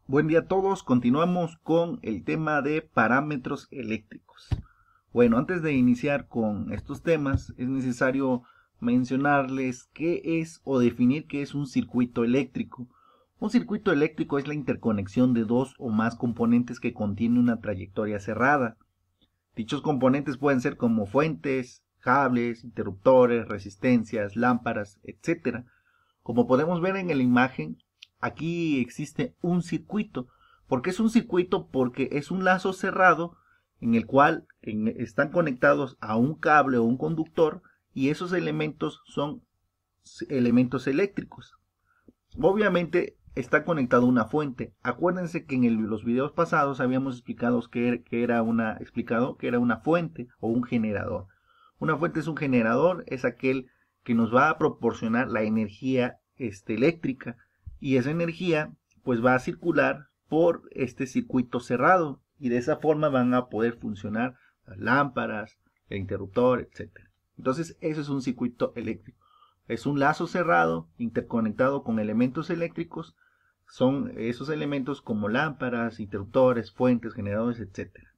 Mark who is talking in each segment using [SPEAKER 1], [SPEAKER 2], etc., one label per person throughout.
[SPEAKER 1] Buen día a todos, continuamos con el tema de parámetros eléctricos. Bueno, antes de iniciar con estos temas, es necesario mencionarles qué es o definir qué es un circuito eléctrico. Un circuito eléctrico es la interconexión de dos o más componentes que contienen una trayectoria cerrada. Dichos componentes pueden ser como fuentes, cables, interruptores, resistencias, lámparas, etc. Como podemos ver en la imagen, aquí existe un circuito. ¿Por qué es un circuito? Porque es un lazo cerrado en el cual están conectados a un cable o un conductor y esos elementos son elementos eléctricos. Obviamente está conectado a una fuente. Acuérdense que en los videos pasados habíamos explicado que era una fuente o un generador. Una fuente es un generador, es aquel que nos va a proporcionar la energía eléctrica, y esa energía pues va a circular por este circuito cerrado y de esa forma van a poder funcionar las lámparas, el interruptor, etcétera. Entonces eso es un circuito eléctrico. Es un lazo cerrado interconectado con elementos eléctricos. Son esos elementos como lámparas, interruptores, fuentes, generadores, etcétera.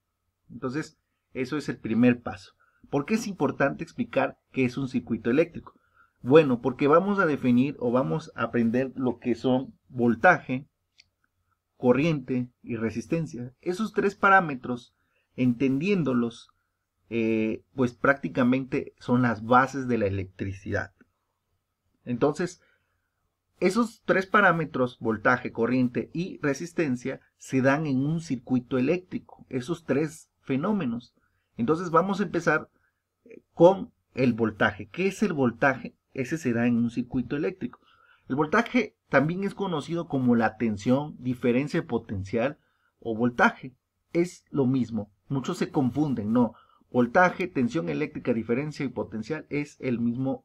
[SPEAKER 1] Entonces eso es el primer paso. ¿Por qué es importante explicar qué es un circuito eléctrico? Bueno, porque vamos a definir o vamos a aprender lo que son voltaje, corriente y resistencia. Esos tres parámetros, entendiéndolos, pues prácticamente son las bases de la electricidad. Entonces, esos tres parámetros, voltaje, corriente y resistencia, se dan en un circuito eléctrico, esos tres fenómenos. Entonces vamos a empezar con el voltaje. ¿Qué es el voltaje? Ese se da en un circuito eléctrico. El voltaje también es conocido como la tensión, diferencia potencial o voltaje. Es lo mismo. Muchos se confunden. No. Voltaje, tensión eléctrica, diferencia y potencial es el mismo,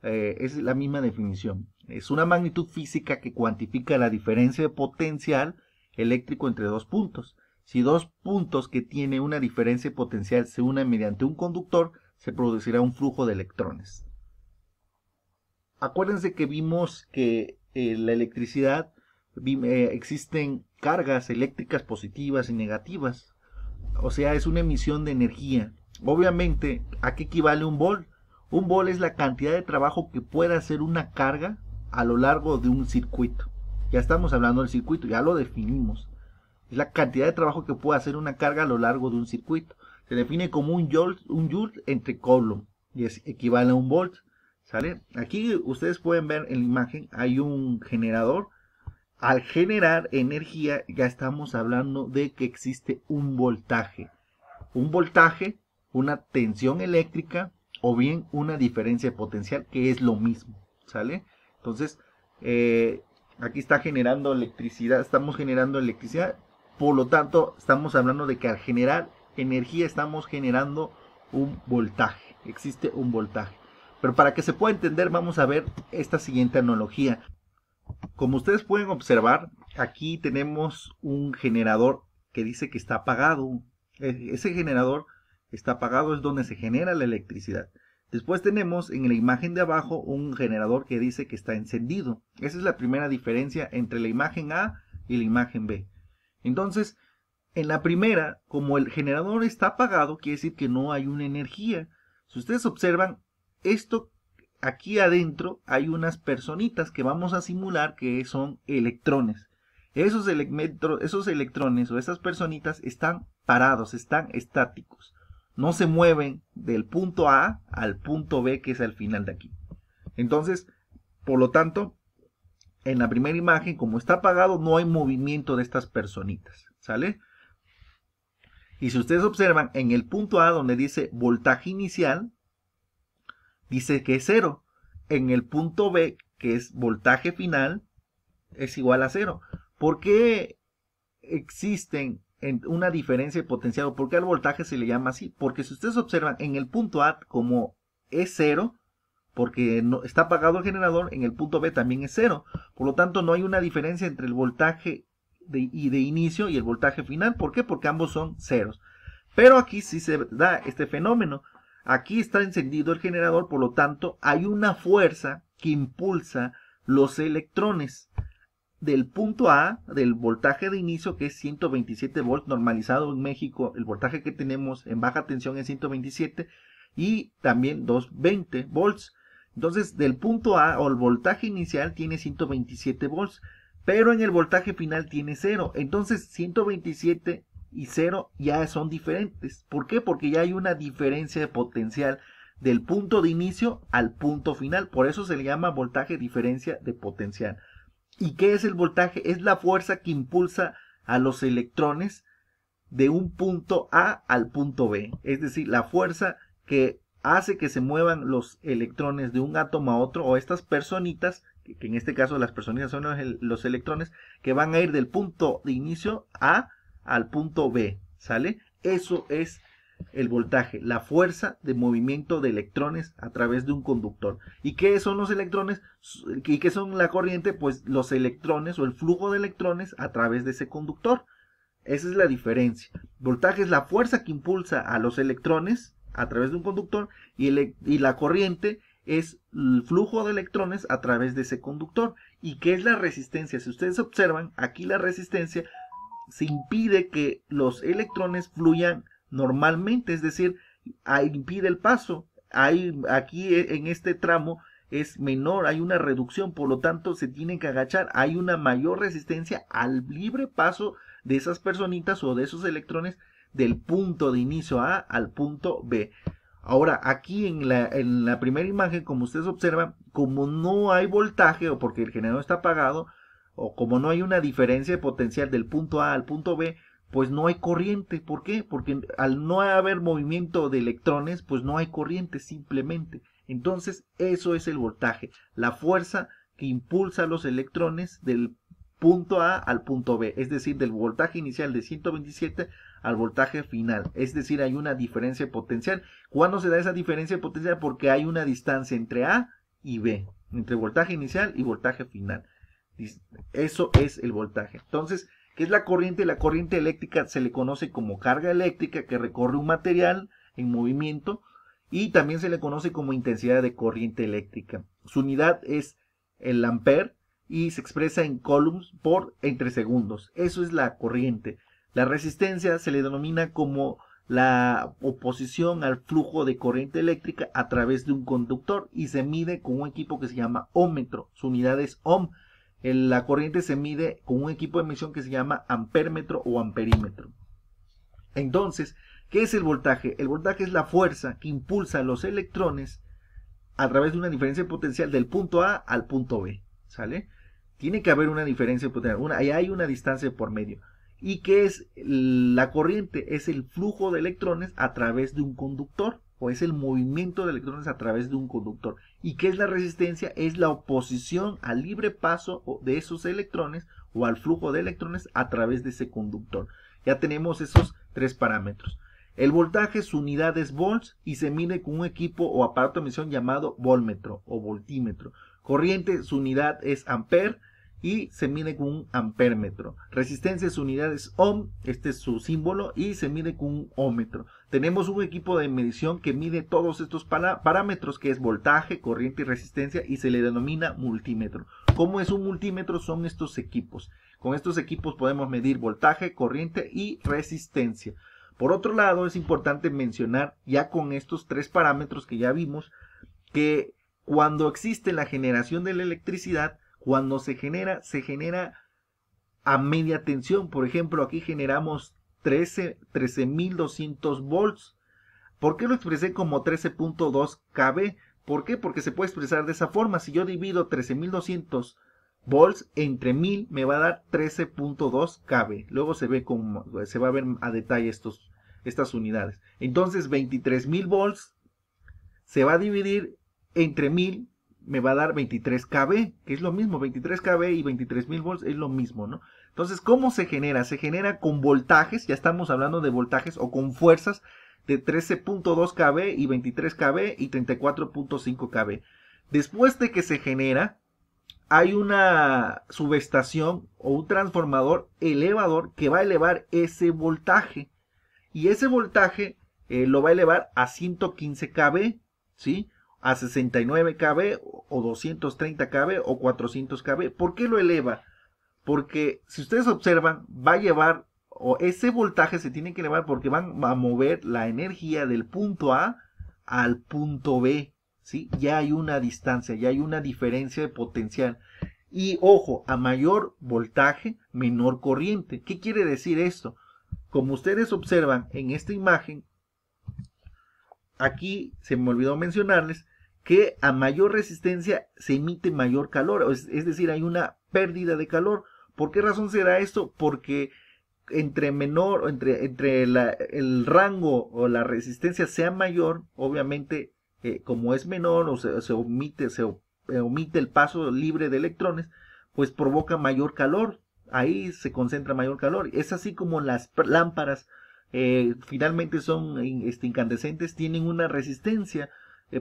[SPEAKER 1] es la misma definición. Es una magnitud física que cuantifica la diferencia de potencial eléctrico entre dos puntos. Si dos puntos que tienen una diferencia de potencial se unen mediante un conductor, se producirá un flujo de electrones. Acuérdense que vimos que la electricidad existen cargas eléctricas positivas y negativas. O sea, es una emisión de energía. Obviamente, ¿a qué equivale un volt? Un volt es la cantidad de trabajo que puede hacer una carga a lo largo de un circuito. Ya estamos hablando del circuito, ya lo definimos. Es la cantidad de trabajo que puede hacer una carga a lo largo de un circuito. Se define como un joule entre coulomb y es equivale a un volt. ¿Sale? Aquí ustedes pueden ver en la imagen, hay un generador. Al generar energía ya estamos hablando de que existe un voltaje. Un voltaje, una tensión eléctrica o bien una diferencia potencial, que es lo mismo. ¿Sale? Entonces, aquí está generando electricidad, estamos generando electricidad. Por lo tanto, estamos hablando de que al generar energía estamos generando un voltaje. Existe un voltaje. Pero para que se pueda entender, vamos a ver esta siguiente analogía. Como ustedes pueden observar, aquí tenemos un generador que dice que está apagado. Ese generador está apagado, es donde se genera la electricidad. Después tenemos en la imagen de abajo un generador que dice que está encendido. Esa es la primera diferencia entre la imagen A y la imagen B. Entonces, en la primera, como el generador está apagado, quiere decir que no hay una energía. Si ustedes observan, esto aquí adentro hay unas personitas que vamos a simular que son electrones. Esos electrones o esas personitas están parados, están estáticos. No se mueven del punto A al punto B, que es al final de aquí. Entonces, por lo tanto, en la primera imagen, como está apagado, no hay movimiento de estas personitas. ¿Sale? Y si ustedes observan, en el punto A donde dice voltaje inicial, dice que es 0. En el punto B, que es voltaje final, es igual a 0. ¿Por qué existen una diferencia de potencial? ¿Por qué al voltaje se le llama así? Porque si ustedes observan, en el punto A, como es 0, porque no, está apagado el generador, en el punto B también es 0. Por lo tanto, no hay una diferencia entre el voltaje de inicio y el voltaje final. ¿Por qué? Porque ambos son ceros. Pero aquí sí se da este fenómeno. Aquí está encendido el generador, por lo tanto, hay una fuerza que impulsa los electrones. del punto A, del voltaje de inicio, que es 127 volts, normalizado en México, el voltaje que tenemos en baja tensión es 127, y también 220 volts. Entonces, del punto A o el voltaje inicial tiene 127 volts, pero en el voltaje final tiene 0. Entonces, 127 y 0 ya son diferentes. ¿Por qué? Porque ya hay una diferencia de potencial del punto de inicio al punto final. Por eso se le llama voltaje diferencia de potencial. ¿Y qué es el voltaje? Es la fuerza que impulsa a los electrones de un punto A al punto B. Es decir, la fuerza que hace que se muevan los electrones de un átomo a otro, o estas personitas, que en este caso las personitas son los electrones, que van a ir del punto de inicio A al punto B. ¿Sale? Eso es el voltaje, la fuerza de movimiento de electrones a través de un conductor. ¿Y qué son los electrones? ¿Y qué son la corriente? Pues los electrones o el flujo de electrones a través de ese conductor. Esa es la diferencia. Voltaje es la fuerza que impulsa a los electrones a través de un conductor, y la corriente es el flujo de electrones a través de ese conductor. ¿Y qué es la resistencia? Si ustedes observan, aquí la resistencia se impide que los electrones fluyan normalmente, es decir, impide el paso. Aquí en este tramo es menor, hay una reducción, por lo tanto se tienen que agachar, hay una mayor resistencia al libre paso de esas personitas o de esos electrones del punto de inicio A al punto B. Ahora, aquí en la primera imagen, como ustedes observan, como no hay voltaje, o porque el generador está apagado, o como no hay una diferencia de potencial del punto A al punto B, pues no hay corriente. ¿Por qué? Porque al no haber movimiento de electrones, pues no hay corriente simplemente. Entonces, eso es el voltaje, la fuerza que impulsa a los electrones del punto A al punto B, es decir, del voltaje inicial de 127 al voltaje final. Es decir, hay una diferencia de potencial. ¿Cuándo se da esa diferencia de potencial? Porque hay una distancia entre A y B, entre voltaje inicial y voltaje final. Eso es el voltaje. Entonces, ¿qué es la corriente? La corriente eléctrica se le conoce como carga eléctrica que recorre un material en movimiento, y también se le conoce como intensidad de corriente eléctrica. Su unidad es el ampere y se expresa en coulombs por entre segundos. Eso es la corriente. La resistencia se le denomina como la oposición al flujo de corriente eléctrica a través de un conductor, y se mide con un equipo que se llama ómetro. Su unidad es ohm. La corriente se mide con un equipo de medición que se llama ampérmetro o amperímetro. Entonces, ¿qué es el voltaje? El voltaje es la fuerza que impulsa a los electrones a través de una diferencia de potencial del punto A al punto B. ¿Sale? Tiene que haber una diferencia de potencial. Ahí hay una distancia por medio. ¿Y qué es la corriente? Es el flujo de electrones a través de un conductor, o es el movimiento de electrones a través de un conductor. ¿Y qué es la resistencia? Es la oposición al libre paso de esos electrones o al flujo de electrones a través de ese conductor. Ya tenemos esos tres parámetros. El voltaje, su unidad es volts y se mide con un equipo o aparato de medición llamado voltmetro o voltímetro. Corriente, su unidad es ampere y se mide con un ampérmetro. Resistencia, su unidad es ohm, este es su símbolo, y se mide con un ómetro. Tenemos un equipo de medición que mide todos estos parámetros, que es voltaje, corriente y resistencia, y se le denomina multímetro. ¿Cómo es un multímetro? Son estos equipos. Con estos equipos podemos medir voltaje, corriente y resistencia. Por otro lado, es importante mencionar, ya con estos tres parámetros que ya vimos, que cuando existe la generación de la electricidad, cuando se genera a media tensión. Por ejemplo, aquí generamos 13.200 volts. ¿Por qué lo expresé como 13.2 kV? ¿Por qué? Porque se puede expresar de esa forma. Si yo divido 13.200 volts entre 1000, me va a dar 13.2 kV. Luego se va a ver a detalle estas unidades. Entonces, 23.000 volts se va a dividir entre 1000, me va a dar 23 kV, que es lo mismo. 23 kV y 23.000 volts es lo mismo, ¿no? Entonces, ¿cómo se genera? Se genera con voltajes, ya estamos hablando de voltajes, o con fuerzas de 13.2 kV y 23 kV y 34.5 kV. Después de que se genera, hay una subestación o un transformador elevador que va a elevar ese voltaje. Y ese voltaje lo va a elevar a 115 kV, ¿sí? A 69 kV o 230 kV o 400 kV. ¿Por qué lo eleva? Porque si ustedes observan, va a llevar, o ese voltaje se tiene que elevar porque van a mover la energía del punto A al punto B, ¿sí? Ya hay una distancia, ya hay una diferencia de potencial. Y ojo, a mayor voltaje, menor corriente. ¿Qué quiere decir esto? Como ustedes observan en esta imagen, aquí se me olvidó mencionarles que a mayor resistencia se emite mayor calor, es decir, hay una pérdida de calor. ¿Por qué razón será esto? Porque entre menor, el rango o la resistencia sea mayor, obviamente, como es menor o se omite el paso libre de electrones, pues provoca mayor calor. Ahí se concentra mayor calor. Es así como las lámparas finalmente son incandescentes, tienen una resistencia.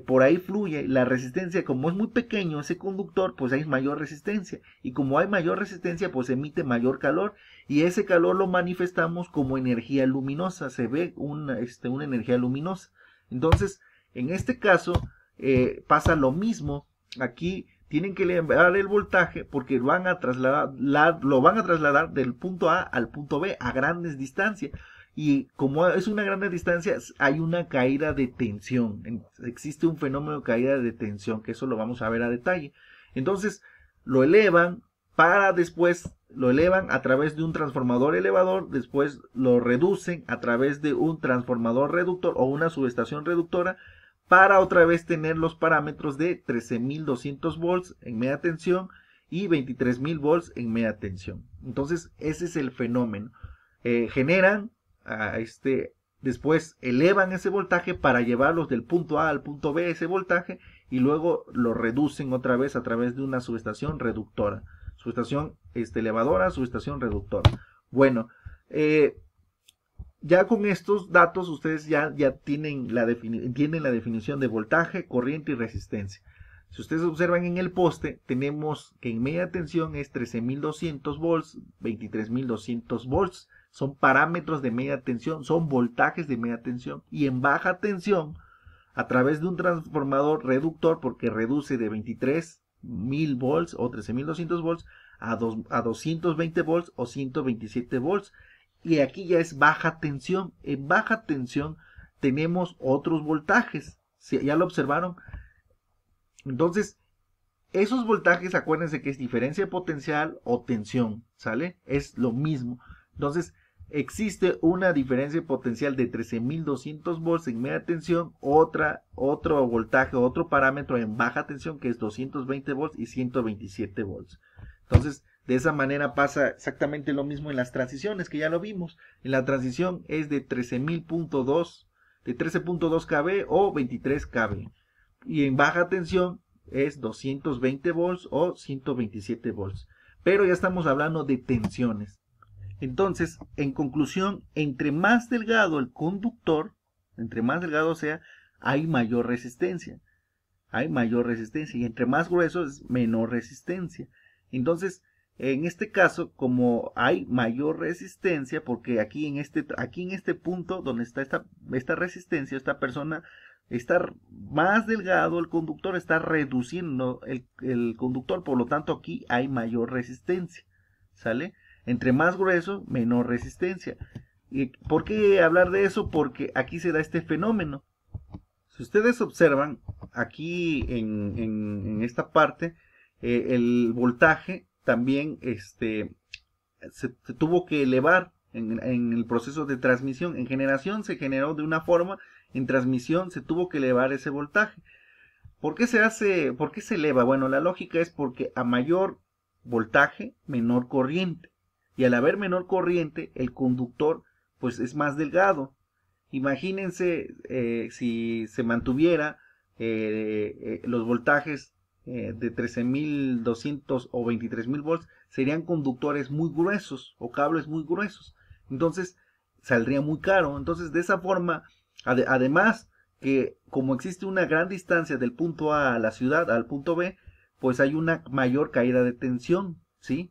[SPEAKER 1] Por ahí fluye la resistencia, como es muy pequeño ese conductor, pues hay mayor resistencia, y como hay mayor resistencia, pues emite mayor calor, y ese calor lo manifestamos como energía luminosa, se ve una energía luminosa. Entonces, en este caso, pasa lo mismo. Aquí tienen que elevar el voltaje porque lo van a trasladar del punto A al punto B a grandes distancias. Y como es una gran distancia, hay una caída de tensión. Existe un fenómeno de caída de tensión, que eso lo vamos a ver a detalle. Entonces, lo elevan lo elevan a través de un transformador elevador, después lo reducen a través de un transformador reductor o una subestación reductora, para otra vez tener los parámetros de 13.200 volts en media tensión y 23.000 volts en media tensión. Entonces, ese es el fenómeno. Generan después elevan ese voltaje para llevarlos del punto A al punto B ese voltaje, y luego lo reducen otra vez a través de una subestación reductora, subestación elevadora, subestación reductora. Bueno, ya con estos datos ustedes ya tienen entienden la definición de voltaje, corriente y resistencia. Si ustedes observan en el poste, tenemos que en media tensión es 13.200 volts, 23.200 volts. Son parámetros de media tensión, son voltajes de media tensión. Y en baja tensión, a través de un transformador reductor, porque reduce de 23.000 volts o 13.200 volts a 220 volts o 127 volts. Y aquí ya es baja tensión. En baja tensión tenemos otros voltajes. ¿Sí? ¿Ya lo observaron? Entonces, esos voltajes, acuérdense que es diferencia de potencial o tensión, ¿sale? Es lo mismo. Entonces, existe una diferencia de potencial de 13.200 volts en media tensión, otro voltaje, otro parámetro en baja tensión que es 220 volts y 127 volts. Entonces, de esa manera pasa exactamente lo mismo en las transiciones, que ya lo vimos. En la transición es de 13.2 kV o 23 kV. Y en baja tensión es 220 volts o 127 volts. Pero ya estamos hablando de tensiones. Entonces, en conclusión, entre más delgado el conductor, entre más delgado sea, hay mayor resistencia. Hay mayor resistencia. Y entre más grueso es menor resistencia. Entonces, en este caso, como hay mayor resistencia, porque aquí en este punto donde está esta resistencia, esta persona está más delgado, el conductor está reduciendo el conductor, por lo tanto aquí hay mayor resistencia, ¿sale? Entre más grueso, menor resistencia. ¿Y por qué hablar de eso? Porque aquí se da este fenómeno. Si ustedes observan, aquí en esta parte, el voltaje también se tuvo que elevar en el proceso de transmisión. En generación se generó de una forma, en transmisión se tuvo que elevar ese voltaje. ¿Por qué se eleva? Bueno, la lógica es porque a mayor voltaje, menor corriente. Y al haber menor corriente, el conductor pues es más delgado. Imagínense si se mantuviera los voltajes de 13.200 o 23.000 volts, serían conductores muy gruesos o cables muy gruesos. Entonces saldría muy caro. Entonces, de esa forma, además que como existe una gran distancia del punto A a la ciudad al punto B, pues hay una mayor caída de tensión, ¿sí?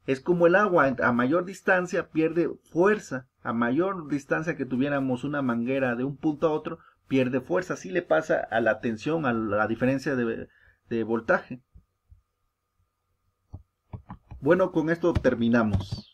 [SPEAKER 1] Es como el agua, a mayor distancia pierde fuerza, a mayor distancia que tuviéramos una manguera de un punto a otro, pierde fuerza. Así le pasa a la tensión, a la diferencia de voltaje. Bueno, con esto terminamos.